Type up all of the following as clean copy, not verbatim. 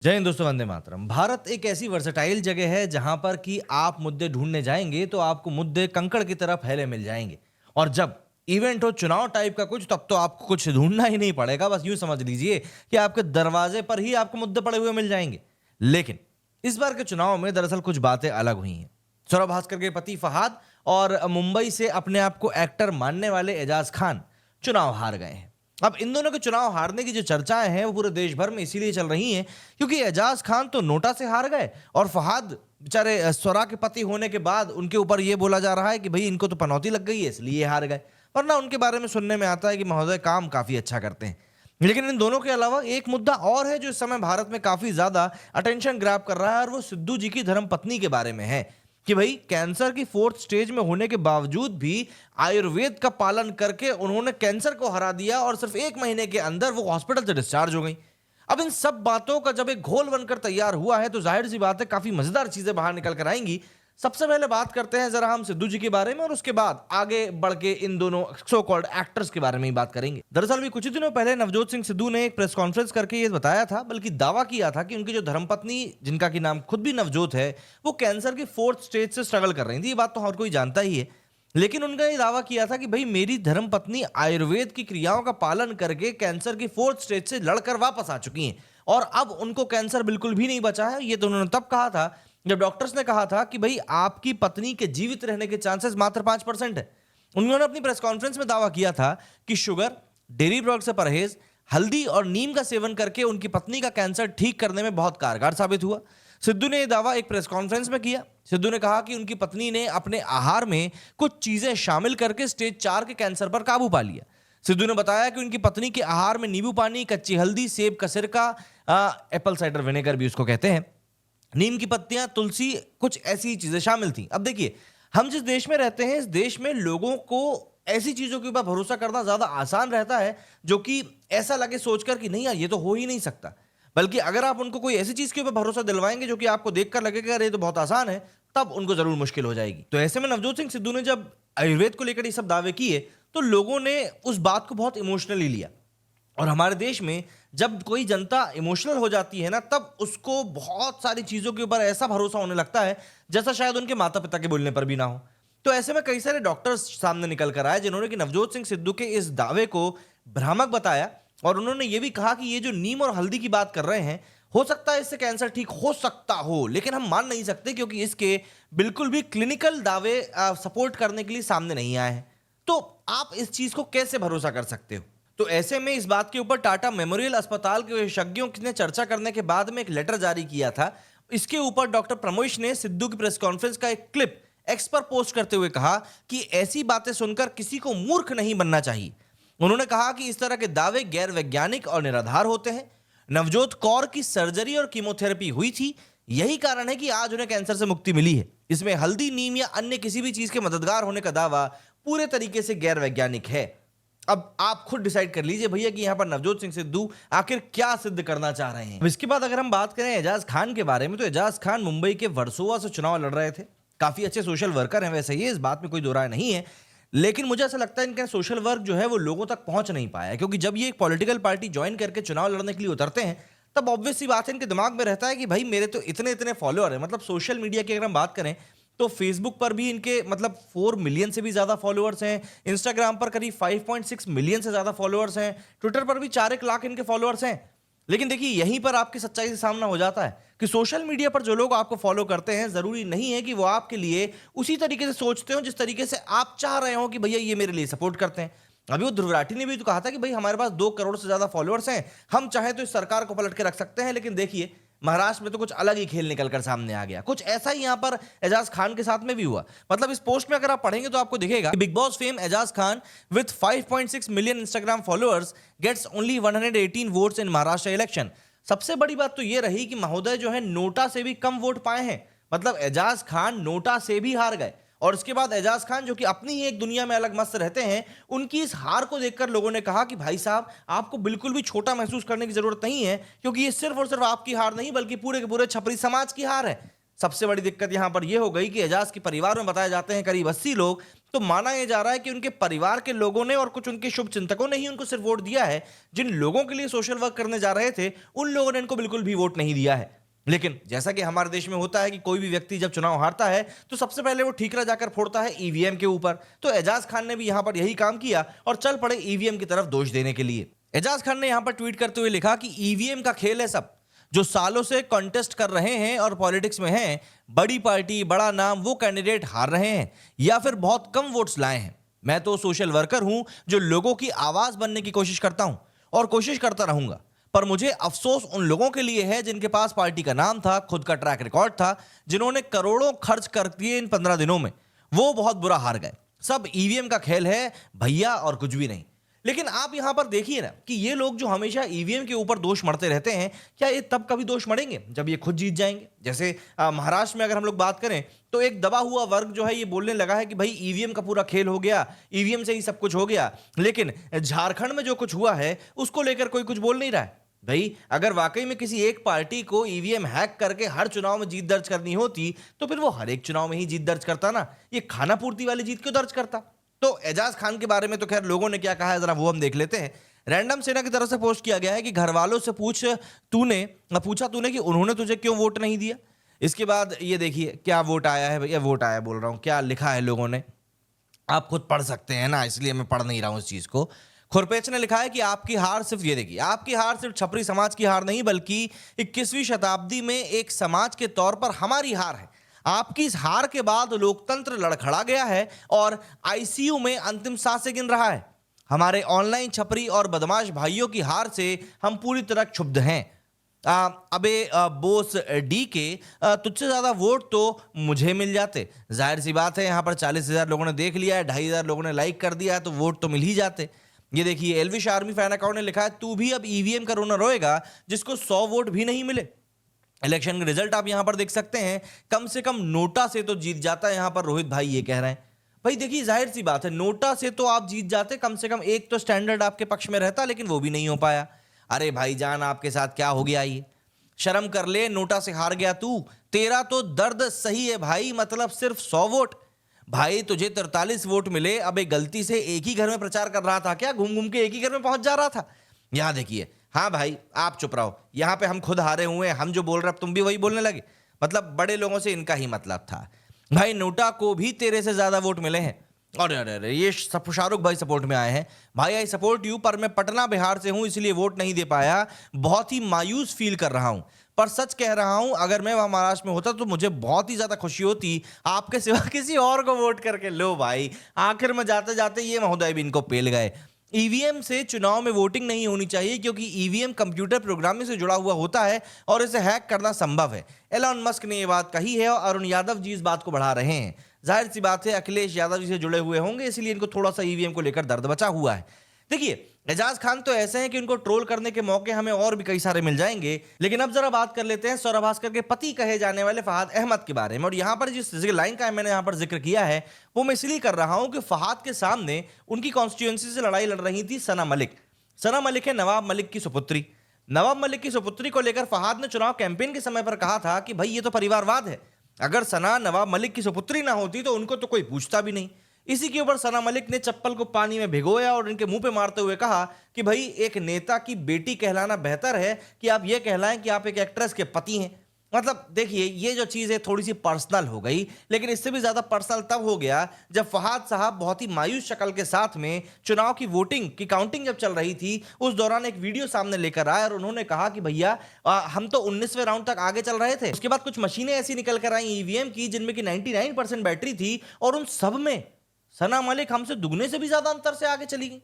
जय हिंद दोस्तों, वंदे मातरम। भारत एक ऐसी वर्सटाइल जगह है जहां पर कि आप मुद्दे ढूंढने जाएंगे तो आपको मुद्दे कंकड़ की तरह फैले मिल जाएंगे। और जब इवेंट हो चुनाव टाइप का कुछ, तब तो आपको कुछ ढूंढना ही नहीं पड़ेगा। बस यूं समझ लीजिए कि आपके दरवाजे पर ही आपको मुद्दे पड़े हुए मिल जाएंगे। लेकिन इस बार के चुनाव में दरअसल कुछ बातें अलग हुई हैं। सौरभ भास्कर के पति फहाद और मुंबई से अपने आप को एक्टर मानने वाले एजाज खान चुनाव हार गए हैं। अब इन दोनों के चुनाव हारने की जो चर्चाएं हैं वो पूरे देश भर में इसीलिए चल रही हैं क्योंकि एजाज खान तो नोटा से हार गए और फहाद बेचारे स्वरा के पति होने के बाद उनके ऊपर ये बोला जा रहा है कि भाई इनको तो पनौती लग गई है इसलिए हार गए। वरना उनके बारे में सुनने में आता है कि महोदय काम काफी अच्छा करते हैं। लेकिन इन दोनों के अलावा एक मुद्दा और है जो इस समय भारत में काफी ज्यादा अटेंशन ग्रैब कर रहा है और वो सिद्धू जी की धर्मपत्नी के बारे में है कि भाई कैंसर की 4th स्टेज में होने के बावजूद भी आयुर्वेद का पालन करके उन्होंने कैंसर को हरा दिया और सिर्फ 1 महीने के अंदर वो हॉस्पिटल से डिस्चार्ज हो गई। अब इन सब बातों का जब एक घोल बनकर तैयार हुआ है तो जाहिर सी बात है काफी मजेदार चीजें बाहर निकल कर आएंगी। सबसे पहले बात करते हैं जरा हम सिद्धू जी के बारे में और उसके बाद आगे बढ़ के इन दोनों सो कॉल्ड एक्टर्स के बारे में ही बात करेंगे। दरअसल भी कुछ ही दिनों पहले नवजोत सिंह सिद्धू ने एक प्रेस कॉन्फ्रेंस करके ये बताया था, बल्कि दावा किया था कि उनकी जो धर्मपत्नी, जिनका की नाम खुद भी नवजोत है, वो कैंसर की 4th स्टेज से स्ट्रगल कर रही थी। ये बात तो हर कोई जानता ही है। लेकिन उनका ये दावा किया था कि भाई मेरी धर्मपत्नी आयुर्वेद की क्रियाओं का पालन करके कैंसर की 4th स्टेज से लड़कर वापस आ चुकी हैं और अब उनको कैंसर बिल्कुल भी नहीं बचा है। ये तो उन्होंने तब कहा था जब डॉक्टर्स ने कहा था कि भाई आपकी पत्नी के जीवित रहने के चांसेस मात्र 5% है। उन्होंने अपनी प्रेस कॉन्फ्रेंस में दावा किया था कि शुगर, डेयरी प्रोडक्ट से परहेज, हल्दी और नीम का सेवन करके उनकी पत्नी का कैंसर ठीक करने में बहुत कारगर साबित हुआ। सिद्धू ने यह दावा एक प्रेस कॉन्फ्रेंस में किया। सिद्धू ने कहा कि उनकी पत्नी ने अपने आहार में कुछ चीजें शामिल करके स्टेज 4 के कैंसर पर काबू पा लिया। सिद्धू ने बताया कि उनकी पत्नी के आहार में नींबू पानी, कच्ची हल्दी, सेब का सिरका, एप्पल साइडर विनेगर भी उसको कहते हैं, नीम की पत्तियां, तुलसी, कुछ ऐसी चीजें शामिल थी। अब देखिए, हम जिस देश में रहते हैं इस देश में लोगों को ऐसी चीजों के ऊपर भरोसा करना ज्यादा आसान रहता है जो कि ऐसा लगे सोचकर कि नहीं यार ये तो हो ही नहीं सकता। बल्कि अगर आप उनको कोई ऐसी चीज के ऊपर भरोसा दिलवाएंगे जो कि आपको देखकर लगेगा अरे ये तो बहुत आसान है, तब उनको जरूर मुश्किल हो जाएगी। तो ऐसे में नवजोत सिंह सिद्धू ने जब आयुर्वेद को लेकर ये सब दावे किए तो लोगों ने उस बात को बहुत इमोशनली लिया। और हमारे देश में जब कोई जनता इमोशनल हो जाती है ना, तब उसको बहुत सारी चीजों के ऊपर ऐसा भरोसा होने लगता है जैसा शायद उनके माता पिता के बोलने पर भी ना हो। तो ऐसे में कई सारे डॉक्टर्स सामने निकल कर आए जिन्होंने कि नवजोत सिंह सिद्धू के इस दावे को भ्रामक बताया और उन्होंने ये भी कहा कि ये जो नीम और हल्दी की बात कर रहे हैं, हो सकता है इससे कैंसर ठीक हो सकता हो, लेकिन हम मान नहीं सकते क्योंकि इसके बिल्कुल भी क्लिनिकल दावे सपोर्ट करने के लिए सामने नहीं आए हैं। तो आप इस चीज को कैसे भरोसा कर सकते हो? तो ऐसे में इस बात के ऊपर टाटा मेमोरियल अस्पताल के विशेषज्ञों ने चर्चा करने के बाद में एक लेटर जारी किया था। इसके ऊपर डॉक्टर प्रमोश ने सिद्धू की प्रेस कॉन्फ्रेंस का एक क्लिप एक्स पर पोस्ट करते हुए कहा कि ऐसी बातें सुनकर किसी को मूर्ख नहीं बनना चाहिए। उन्होंने कहा कि इस तरह के दावे गैर वैज्ञानिक और निराधार होते हैं। नवजोत कौर की सर्जरी और कीमोथेरेपी हुई थी, यही कारण है कि आज उन्हें कैंसर से मुक्ति मिली है। इसमें हल्दी, नीम या अन्य किसी भी चीज के मददगार होने का दावा पूरे तरीके से गैर वैज्ञानिक है। अब आप खुद डिसाइड कर लीजिए भैया कि यहां पर नवजोत सिंह सिद्धू आखिर क्या सिद्ध करना चाह रहे हैं। इसके बाद अगर हम बात करें एजाज खान के बारे में, तो एजाज खान मुंबई के वर्सोवा से चुनाव लड़ रहे थे। काफी अच्छे सोशल वर्कर हैं वैसे, ये इस बात में कोई दो राय नहीं है। लेकिन मुझे ऐसा लगता है इनका सोशल वर्क जो है वो लोगों तक पहुंच नहीं पाया, क्योंकि जब ये एक पॉलिटिकल पार्टी ज्वाइन करके चुनाव लड़ने के लिए उतरते हैं तब ऑब्वियस सी बात है इनके दिमाग में रहता है कि भाई मेरे तो इतने इतने फॉलोअर हैं। मतलब सोशल मीडिया की अगर हम बात करें तो फेसबुक पर भी इनके मतलब 4 मिलियन से भी ज्यादा फॉलोअर्स हैं, इंस्टाग्राम पर करीब 5.6 मिलियन से ज्यादा फॉलोअर्स हैं, ट्विटर पर भी 4 लाख इनके फॉलोअर्स हैं। लेकिन देखिए यहीं पर आपकी सच्चाई से सामना हो जाता है कि सोशल मीडिया पर जो लोग आपको फॉलो करते हैं जरूरी नहीं है कि वो आपके लिए उसी तरीके से सोचते हो जिस तरीके से आप चाह रहे हो कि भैया ये मेरे लिए सपोर्ट करते हैं। अभी वो ध्रुव राठी ने भी तो कहा था कि भाई हमारे पास 2 करोड़ से ज्यादा फॉलोअर्स हैं, हम चाहे तो इस सरकार को पलट के रख सकते हैं। लेकिन देखिए महाराष्ट्र में तो कुछ अलग ही खेल निकलकर सामने आ गया। कुछ ऐसा ही यहां पर एजाज खान के साथ में भी हुआ। मतलब इस पोस्ट में अगर आप पढ़ेंगे तो आपको दिखेगा कि Bigg Boss fame Ejaz Khan with 5.6 million Instagram followers gets only 118 votes in Maharashtra election. सबसे बड़ी बात तो यह रही कि महोदय जो है नोटा से भी कम वोट पाए हैं। मतलब एजाज खान नोटा से भी हार गए। और इसके बाद एजाज खान जो कि अपनी ही एक दुनिया में अलग मस्त रहते हैं, उनकी इस हार को देखकर लोगों ने कहा कि भाई साहब आपको बिल्कुल भी छोटा महसूस करने की जरूरत नहीं है, क्योंकि ये सिर्फ और सिर्फ आपकी हार नहीं बल्कि पूरे के पूरे छपरी समाज की हार है। सबसे बड़ी दिक्कत यहां पर यह हो गई कि एजाज के परिवार में बताए जाते हैं करीब 80 लोग तो माना यह जा रहा है कि उनके परिवार के लोगों ने और कुछ उनके शुभ चिंतकों ने ही उनको सिर्फ वोट दिया है। जिन लोगों के लिए सोशल वर्क करने जा रहे थे, उन लोगों ने इनको बिल्कुल भी वोट नहीं दिया है। लेकिन जैसा कि हमारे देश में होता है कि कोई भी व्यक्ति जब चुनाव हारता है तो सबसे पहले वो ठीकरा जाकर फोड़ता है ईवीएम के ऊपर। तो एजाज खान ने भी यहां पर यही काम किया और चल पड़े ईवीएम की तरफ दोष देने के लिए। एजाज खान ने यहां पर ट्वीट करते हुए लिखा कि ईवीएम का खेल है सब, जो सालों से कॉन्टेस्ट कर रहे हैं और पॉलिटिक्स में हैं, बड़ी पार्टी बड़ा नाम वो कैंडिडेट हार रहे हैं या फिर बहुत कम वोट्स लाए हैं। मैं तो सोशल वर्कर हूं जो लोगों की आवाज बनने की कोशिश करता हूं और कोशिश करता रहूंगा, पर मुझे अफसोस उन लोगों के लिए है जिनके पास पार्टी का नाम था, खुद का ट्रैक रिकॉर्ड था, जिन्होंने करोड़ों खर्च कर दिए इन 15 दिनों में, वो बहुत बुरा हार गए। सब ईवीएम का खेल है भैया और कुछ भी नहीं। लेकिन आप यहां पर देखिए ना कि ये लोग जो हमेशा ईवीएम के ऊपर दोष मढ़ते रहते हैं, क्या ये तब कभी दोष मढ़ेंगे जब ये खुद जीत जाएंगे? जैसे महाराष्ट्र में अगर हम लोग बात करें तो एक दबा हुआ वर्ग जो है ये बोलने लगा है कि भाई ईवीएम का पूरा खेल हो गया, ईवीएम से ही सब कुछ हो गया। लेकिन झारखंड में जो कुछ हुआ है उसको लेकर कोई कुछ बोल नहीं रहा है। भाई अगर वाकई में किसी एक पार्टी को ईवीएम हैक करके हर चुनाव में जीत दर्ज करनी होती तो फिर वो हर एक चुनाव में ही जीत दर्ज करता ना, ये खाना पूर्ति वाली जीत क्यों दर्ज करता? तो एजाज खान के बारे में तो खैर लोगों ने क्या कहा है जरा वो हम देख लेते हैं। रैंडम सेना की तरफ से पोस्ट किया गया है कि घर वालों से पूछा तूने कि उन्होंने तुझे क्यों वोट नहीं दिया। इसके बाद ये देखिए क्या वोट आया है भैया, वोट आया बोल रहा हूं, क्या लिखा है लोगों ने, आप खुद पढ़ सकते हैं ना, इसलिए मैं पढ़ नहीं रहा हूं इस चीज को। खुरपेच ने लिखा है कि आपकी हार सिर्फ, ये देखिए, आपकी हार सिर्फ छपरी समाज की हार नहीं बल्कि 21वीं शताब्दी में एक समाज के तौर पर हमारी हार है। आपकी इस हार के बाद लोकतंत्र लड़खड़ा गया है और आईसीयू में अंतिम सांसें गिन रहा है। हमारे ऑनलाइन छपरी और बदमाश भाइयों की हार से हम पूरी तरह क्षुब्ध हैं। अबे बोस डी के तुझसे ज्यादा वोट तो मुझे मिल जाते। जाहिर सी बात है यहां पर 40,000 लोगों ने देख लिया है, 2,500 लोगों ने लाइक कर दिया है, तो वोट तो मिल ही जाते। ये देखिए एलविश आर्मी फैन अकाउंट ने लिखा है तू भी अब ईवीएम का रोना रोएगा जिसको 100 वोट भी नहीं मिले। इलेक्शन के रिजल्ट आप यहां पर देख सकते हैं, कम से कम नोटा से तो जीत जाता है। यहां पर रोहित भाई ये कह रहे हैं। भाई देखिए जाहिर सी बात है नोटा से तो आप जीत जाते, कम से कम एक तो स्टैंडर्ड आपके पक्ष में रहता, लेकिन वो भी नहीं हो पाया। अरे भाईजान आपके साथ क्या हो गया, ये शर्म कर ले, नोटा से हार गया तू, तेरा तो दर्द सही है भाई, मतलब सिर्फ 100 वोट। भाई तुझे 43 वोट मिले, अब एक गलती से एक ही घर में प्रचार कर रहा था क्या, घूम घूम के एक ही घर में पहुंच जा रहा था। यहां देखिए, हाँ भाई आप चुप रहो, यहां पे हम खुद हारे हुए हैं, हम जो बोल रहे अब तुम भी वही बोलने लगे, मतलब बड़े लोगों से इनका ही मतलब था। भाई नोटा को भी तेरे से ज्यादा वोट मिले हैं। और अरे ये शाहरुख भाई सपोर्ट में आए हैं। भाई आई सपोर्ट यू, पर मैं पटना बिहार से हूं इसलिए वोट नहीं दे पाया, बहुत ही मायूस फील कर रहा हूं, पर सच कह रहा हूं अगर मैं वहां महाराष्ट्र में होता तो मुझे बहुत ही ज्यादा खुशी होती, आपके सिवा किसी और को वोट करके। लो भाई आखिर में जाते जाते ये महोदय भी इनको पेल गए। ईवीएम से चुनाव में वोटिंग नहीं होनी चाहिए क्योंकि ईवीएम कंप्यूटर प्रोग्रामिंग से जुड़ा हुआ होता है और इसे हैक करना संभव है। एलन मस्क ने यह बात कही है और अरुण यादव जी इस बात को बढ़ा रहे हैं। जाहिर सी बात है अखिलेश यादव जी से जुड़े हुए होंगे, इसलिए इनको थोड़ा सा ईवीएम को लेकर दर्द बचा हुआ है। देखिए एजाज खान तो ऐसे हैं कि उनको ट्रोल करने के मौके हमें और भी कई सारे मिल जाएंगे, लेकिन अब जरा बात कर लेते हैं सौरभ भास्कर के पति कहे जाने वाले फहाद अहमद के बारे में। और यहां पर जिस लाइन का मैंने यहां पर जिक्र किया है वो मैं इसलिए कर रहा हूं कि फहाद के सामने उनकी कॉन्स्टिट्यूएंसी से लड़ाई लड़ रही थी सना मलिक। सना मलिक है नवाब मलिक की सुपुत्री। नवाब मलिक की सुपुत्री को लेकर फहाद ने चुनाव कैंपेन के समय पर कहा था कि भाई ये तो परिवारवाद है, अगर सना नवाब मलिक की सुपुत्री ना होती तो उनको तो कोई पूछता भी नहीं। इसी के ऊपर सना मलिक ने चप्पल को पानी में भिगोया और इनके मुंह पे मारते हुए कहा कि भाई एक नेता की बेटी कहलाना बेहतर है कि आप ये कहलाएं कि आप एक एक्ट्रेस के पति हैं। मतलब देखिए ये जो चीज है थोड़ी सी पर्सनल हो गई, लेकिन इससे भी ज्यादा पर्सनल तब हो गया जब फहाद साहब बहुत ही मायूस शक्ल के साथ में चुनाव की वोटिंग की काउंटिंग जब चल रही थी उस दौरान एक वीडियो सामने लेकर आए और उन्होंने कहा कि भैया हम तो 19वें राउंड तक आगे चल रहे थे। उसके बाद कुछ मशीनें ऐसी निकल कर आई ईवीएम की जिनमें की 99% बैटरी थी और उन सब में सना मलिक हमसे दुगने से भी ज्यादा अंतर से आगे चली गई।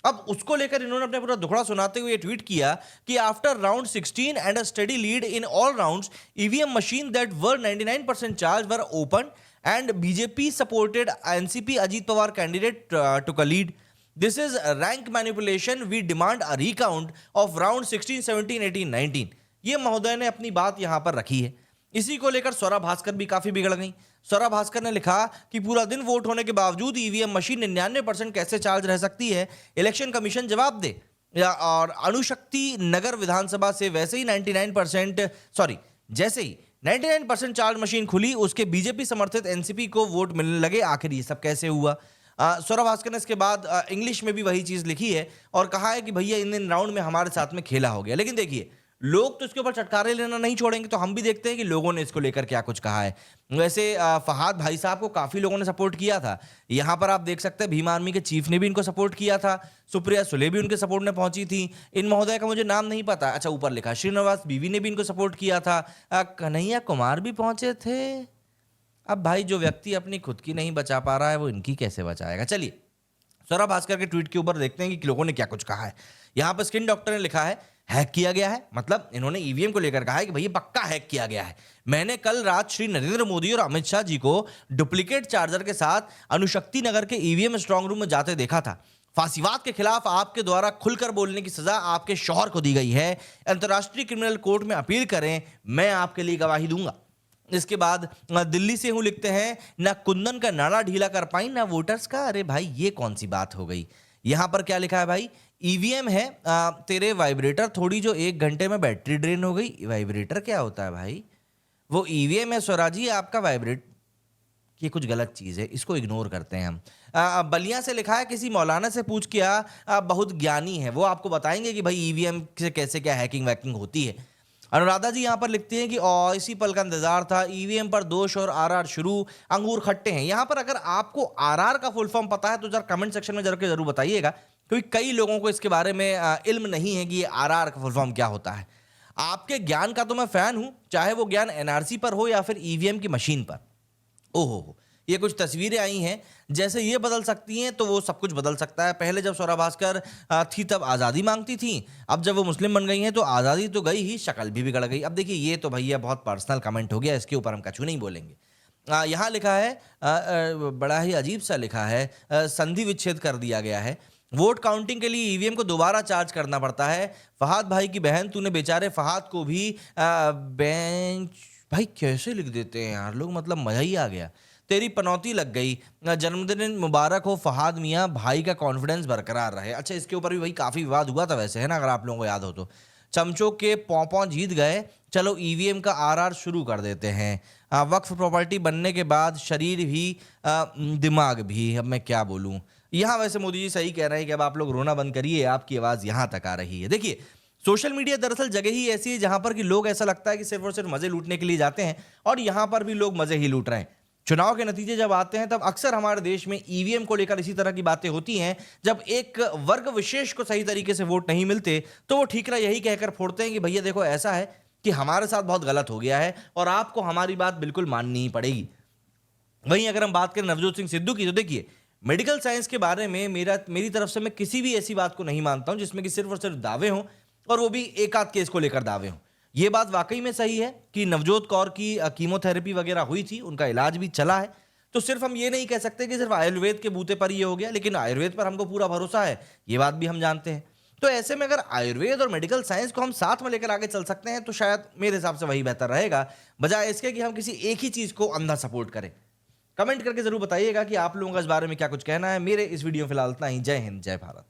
अब उसको लेकर इन्होंने अपना पूरा दुखड़ा सुनाते हुए ट्वीट किया कि after round 16 and a steady lead in all rounds EVM machine that were 99% charge were open and BJP supported NCP Ajit Pawar candidate took a lead. This is rank manipulation, we demand a recount of round 16, 17, 18, 19। ये महोदय ने अपनी बात यहां पर रखी है। इसी को लेकर सौरभ भास्कर भी काफी बिगड़ गई। सौरभ भास्कर ने लिखा कि पूरा दिन वोट होने के बावजूद ईवीएम मशीन 99% कैसे चार्ज रह सकती है, इलेक्शन कमीशन जवाब दे। और अणुशक्ति नगर विधानसभा से वैसे ही 99% जैसे ही 99% चार्ज मशीन खुली, उसके बीजेपी समर्थित एनसीपी को वोट मिलने लगे। आखिर ये सब कैसे हुआ? सौरभ भास्कर ने इसके बाद इंग्लिश में भी वही चीज लिखी है और कहा है कि भैया इन राउंड में हमारे साथ में खेला हो गया। लेकिन देखिए, लोग तो इसके ऊपर चटकारे लेना नहीं छोड़ेंगे, तो हम भी देखते हैं कि लोगों ने इसको लेकर क्या कुछ कहा है। वैसे फहाद भाई साहब को काफी लोगों ने सपोर्ट किया था। यहां पर आप देख सकते हैं भीम आर्मी के चीफ ने भी इनको सपोर्ट किया था, सुप्रिया सुले भी उनके सपोर्ट में पहुंची थी। इन महोदय का मुझे नाम नहीं पता, अच्छा ऊपर लिखा श्रीनिवास बीवी ने भी इनको सपोर्ट किया था। कन्हैया कुमार भी पहुंचे थे। अब भाई जो व्यक्ति अपनी खुद की नहीं बचा पा रहा है वो इनकी कैसे बचाएगा? चलिए सौरभ भास्कर के ट्वीट के ऊपर देखते हैं कि लोगों ने क्या कुछ कहा है। यहां पर स्किन डॉक्टर ने लिखा है, हैक किया गया है। मतलब इन्होंने ईवीएम को लेकर कहा है कि भैया पक्का हैक किया गया है। मैंने कल रात श्री नरेंद्र मोदी और अमित शाह जी को डुप्लीकेट चार्जर के साथ अनुशक्ति नगर के ईवीएम स्ट्रांग रूम में जाते देखा था। फांसीवाद के खिलाफ आपके द्वारा खुलकर बोलने की सजा आपके शौहर को दी गई है। अंतर्राष्ट्रीय क्रिमिनल कोर्ट में अपील करें, मैं आपके लिए गवाही दूंगा। इसके बाद दिल्ली से हूं लिखते हैं, ना कुंदन का नाड़ा ढीला कर पाई ना वोटर्स का। अरे भाई ये कौन सी बात हो गई? यहां पर क्या लिखा है भाई, ईवीएम है तेरे वाइब्रेटर थोड़ी जो 1 घंटे में बैटरी ड्रेन हो गई। वाइब्रेटर क्या होता है भाई? वो ईवीएम है स्वराजी, आपका वाइब्रेट। ये कुछ गलत चीज है, इसको इग्नोर करते हैं हम। बलिया से लिखा है, किसी मौलाना से पूछ किया, बहुत ज्ञानी है, वो आपको बताएंगे कि भाई ईवीएम से कैसे क्या हैकिंग वैकिंग होती है। अनुराधा जी यहाँ पर लिखती हैं कि इसी पल का इंतजार था, ईवीएम पर दोष और आरआर शुरू, अंगूर खट्टे हैं। यहाँ पर अगर आपको आरआर का फुल फॉर्म पता है तो जरा कमेंट सेक्शन में जरूर बताइएगा, क्योंकि कई लोगों को इसके बारे में इल्म नहीं है कि ये आरआर का फुल फॉर्म क्या होता है। आपके ज्ञान का तो मैं फैन हूं, चाहे वो ज्ञान एनआरसी पर हो या फिर ईवीएम की मशीन पर। ओहो, ये कुछ तस्वीरें आई हैं, जैसे ये बदल सकती हैं तो वो सब कुछ बदल सकता है। पहले जब सौरभ भास्कर थी तब आज़ादी मांगती थी, अब जब वो मुस्लिम बन गई हैं तो आज़ादी तो गई ही, शक्ल भी बिगड़ गई। अब देखिए ये तो भैया बहुत पर्सनल कमेंट हो गया, इसके ऊपर हम कछु नहीं बोलेंगे। यहाँ लिखा है, बड़ा ही अजीब सा लिखा है, संधि विच्छेद कर दिया गया है। वोट काउंटिंग के लिए ईवीएम को दोबारा चार्ज करना पड़ता है। फहाद भाई की बहन, तूने बेचारे फहाद को भी बेंच, भाई कैसे लिख देते हैं यार लोग, मतलब मजा ही आ गया। तेरी पनौती लग गई, जन्मदिन मुबारक हो फहाद मियाँ, भाई का कॉन्फिडेंस बरकरार रहे। अच्छा इसके ऊपर भी भाई काफी विवाद हुआ था वैसे, है ना, अगर आप लोगों को याद हो तो। चमचों के पौं जीत गए, चलो ईवीएम का आरआर शुरू कर देते हैं। वक्फ प्रॉपर्टी बनने के बाद शरीर भी दिमाग भी, अब मैं क्या बोलूं। यहाँ वैसे मोदी जी सही कह रहे हैं कि अब आप लोग रोना बंद करिए, आपकी आवाज यहाँ तक आ रही है। देखिए सोशल मीडिया दरअसल जगह ही ऐसी है जहां पर कि लोग, ऐसा लगता है कि सिर्फ और सिर्फ मजे लूटने के लिए जाते हैं, और यहां पर भी लोग मजे ही लूट रहे हैं। चुनाव के नतीजे जब आते हैं तब अक्सर हमारे देश में ईवीएम को लेकर इसी तरह की बातें होती हैं। जब एक वर्ग विशेष को सही तरीके से वोट नहीं मिलते तो वो ठीकरा यही कहकर फोड़ते हैं कि भैया देखो ऐसा है कि हमारे साथ बहुत गलत हो गया है और आपको हमारी बात बिल्कुल माननी ही पड़ेगी। वहीं अगर हम बात करें नवजोत सिंह सिद्धू की, तो देखिए मेडिकल साइंस के बारे में मेरी तरफ से मैं किसी भी ऐसी बात को नहीं मानता हूं जिसमें कि सिर्फ और सिर्फ दावे हों, और वो भी एक आध केस को लेकर दावे हों। ये बात वाकई में सही है कि नवजोत कौर की कीमोथेरेपी वगैरह हुई थी, उनका इलाज भी चला है। तो सिर्फ हम ये नहीं कह सकते कि सिर्फ आयुर्वेद के बूते पर ये हो गया, लेकिन आयुर्वेद पर हमको पूरा भरोसा है, ये बात भी हम जानते हैं। तो ऐसे में अगर आयुर्वेद और मेडिकल साइंस को हम साथ में लेकर आगे चल सकते हैं तो शायद मेरे हिसाब से वही बेहतर रहेगा, बजाय इसके कि हम किसी एक ही चीज को अंधा सपोर्ट करें। कमेंट करके जरूर बताइएगा कि आप लोगों का इस बारे में क्या कुछ कहना है। मेरे इस वीडियो में फिलहाल इतना ही। जय हिंद, जय भारत।